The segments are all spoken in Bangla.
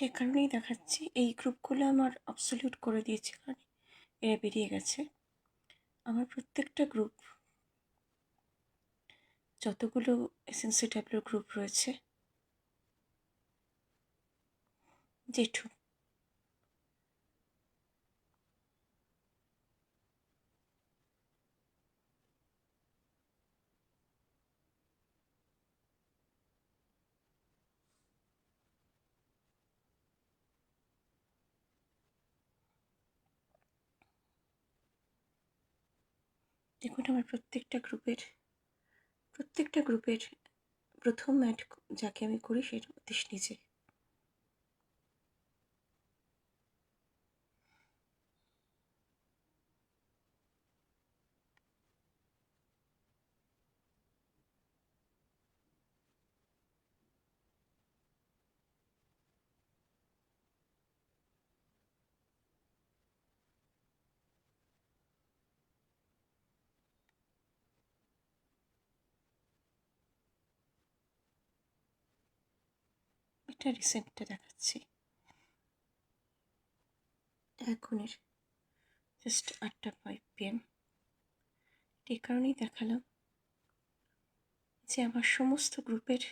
এটা এ কারণেই দেখাচ্ছি, এই গ্রুপগুলো আমার অবসলিউট করে দিয়েছে, কারণ এরা বেরিয়ে গেছে। আমার প্রত্যেকটা গ্রুপ, যতগুলো SNCW গ্রুপ রয়েছে, জেঠু দেখুন, আমার প্রত্যেকটা গ্রুপের প্রথম অ্যাড যাকে আমি করি সেটা অতীশ নিজে। এটা রিসেন্টটা দেখাচ্ছি, এখনের জাস্ট 8:05 PM। এই কারণেই দেখালাম যে আমার সমস্ত গ্রুপের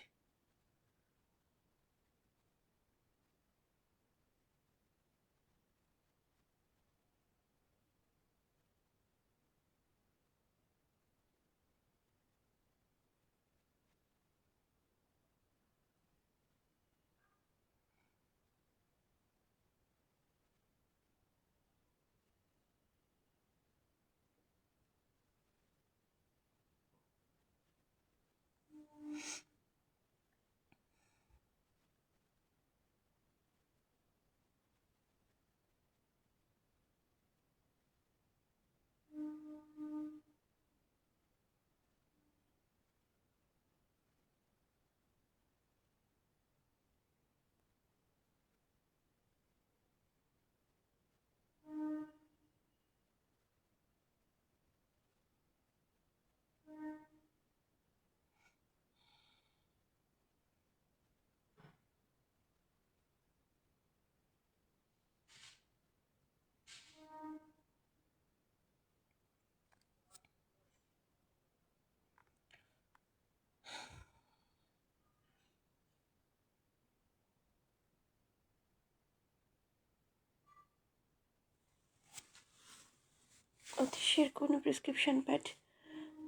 অতীশের কোনো প্রেসক্রিপশন প্যাড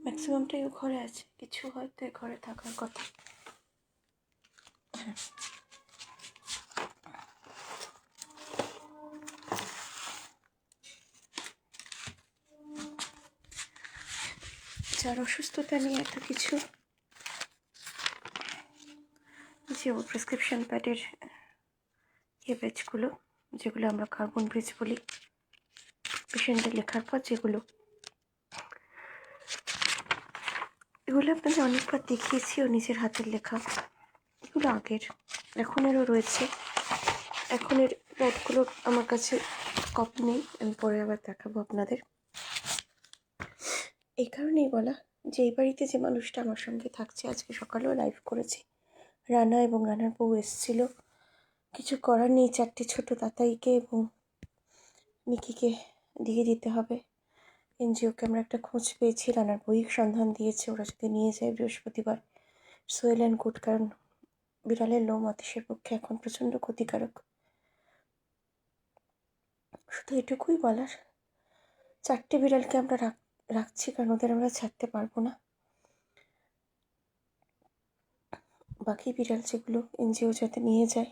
ম্যাক্সিমামটাই ও ঘরে আছে, কিছু হয়তো ঘরে থাকার কথা। যার অসুস্থতা নিয়ে এত কিছু, যে ওর প্রেসক্রিপশন প্যাডের পেজগুলো, যেগুলো আমরা কার্বন ব্রিজ বলি, পেশেন্টের লেখার পর যেগুলো, এগুলো আপনাদের অনেকবার দেখিয়েছি। ও নিজের হাতের লেখা, এগুলো আগের, এখনেরও রয়েছে। এখনের প্যাডগুলোর আমার কাছে কপি নেই, আমি পরে আবার দেখাবো আপনাদের। এই কারণেই বলা যে এই বাড়িতে যে মানুষটা আমার সঙ্গে থাকছে, আজকে সকালেও লাইভ করেছি, রানা এবং রানার বউ এসেছিল। কিছু করার নেই, 4টে ছোট তাতাইকে এবং মিকিকে দিয়ে দিতে হবে। এনজিওকে আমরা একটা খোঁজ পেয়েছি, রানার বই সন্ধান দিয়েছে, ওরা যদি নিয়ে যায় বৃহস্পতিবার। সোয়েল অ্যান্ড গুড, কারণ বিড়ালের লোম অতীশের পক্ষে এখন প্রচণ্ড ক্ষতিকারক। শুধু এটুকুই বলার, 4টে বিড়ালকে আমরা রাখছি কারণ ওদের আমরা ছাড়তে পারবো না। বাকি বিড়াল যেগুলো এনজিও যাতে নিয়ে যায়,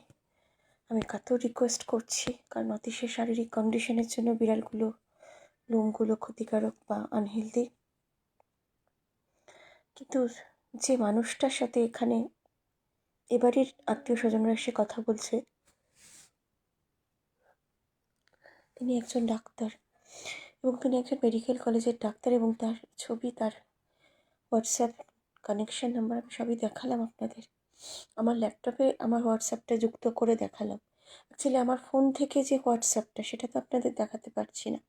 আমি কাতর রিকোয়েস্ট করছি, কারণ অতীশের শারীরিক কন্ডিশনের জন্য বিড়ালগুলো লোমগুলো ক্ষতিকারক বা আনহেলদি। কিন্তু যে মানুষটার সাথে এখানে এবারের আত্মীয় স্বজনরা এসে কথা বলছে, তিনি একজন ডাক্তার এবং তিনি একজন মেডিকেল কলেজের ডাক্তার, এবং তার ছবি, তার হোয়াটসঅ্যাপ কানেকশন নাম্বার আমি সবই দেখালাম আপনাদের। আমার ল্যাপটপে আমার হোয়াটসঅ্যাপটা যুক্ত করে দেখালাম। অ্যাকচুয়ালি আমার ফোন থেকে যে হোয়াটসঅ্যাপটা, সেটা তো আপনাদের দেখাতে পারছি না।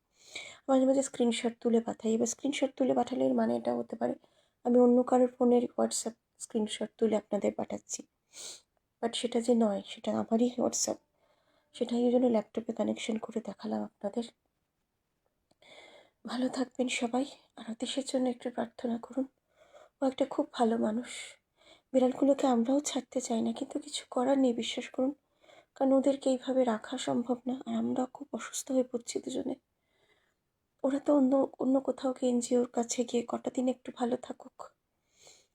মাঝে মাঝে স্ক্রিনশট তুলে পাঠাই। এবার স্ক্রিনশট তুলে পাঠালে এর মানে এটা হতে পারে আমি অন্য কারোর ফোনের হোয়াটসঅ্যাপ স্ক্রিনশট তুলে আপনাদের পাঠাচ্ছি, বাট সেটা যে নয়, সেটা আমারই হোয়াটসঅ্যাপ। সেটাই ওই জন্য ল্যাপটপে কানেকশন করে দেখালাম আপনাদের। ভালো থাকবেন সবাই, আর দেশের জন্য একটু প্রার্থনা করুন। ও একটা খুব ভালো মানুষ। বিড়ালগুলোকে আমরাও ছাড়তে চাই না, কিন্তু কিছু করার নেই, বিশ্বাস করুন। কারণ ওদেরকে এইভাবে রাখা সম্ভব না, আর আমরা খুব অসুস্থ হয়ে পড়ছি দুজনে। ওরা তো অন্য অন্য কোথাও গিয়ে এনজিওর কাছে গিয়ে কটা দিন একটু ভালো থাকুক।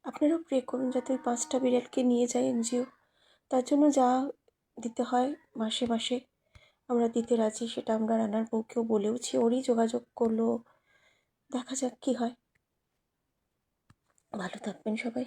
আপনারাও প্রে করুন যাতে ওই 5টা বিড়ালকে নিয়ে যায় এনজিও। তার জন্য যা দিতে হয় মাসে মাসে আমরা দিতে রাজি, সেটা আমরা রান্নার বউকেও বলেওছি, ওরই যোগাযোগ করলো। দেখা যাক কী হয়। ভালো থাকবেন সবাই।